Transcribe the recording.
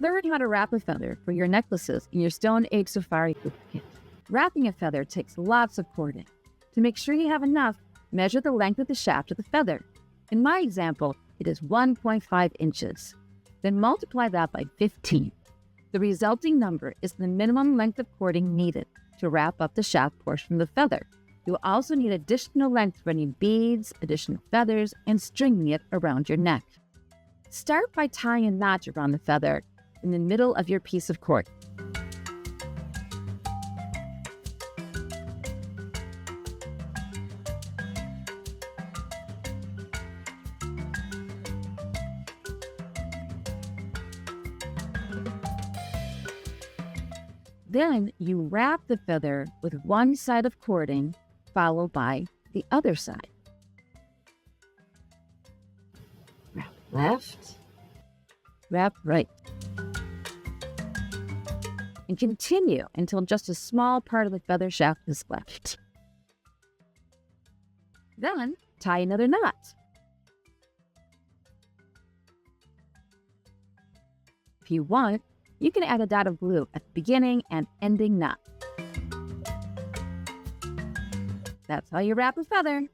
Learn how to wrap a feather for your necklaces in your Stone Age Safari kit. Wrapping a feather takes lots of cording. To make sure you have enough, measure the length of the shaft of the feather. In my example, it is 1.5 inches. Then multiply that by 15. The resulting number is the minimum length of cording needed to wrap up the shaft portion of the feather. You will also need additional length for any beads, additional feathers, and stringing it around your neck. Start by tying a knot around the feather in the middle of your piece of cord. Then you wrap the feather with one side of cording, followed by the other side. Wrap left. Wrap right. And continue until just a small part of the feather shaft is left. Then tie another knot. If you want, you can add a dot of glue at the beginning and ending knot. That's how you wrap a feather.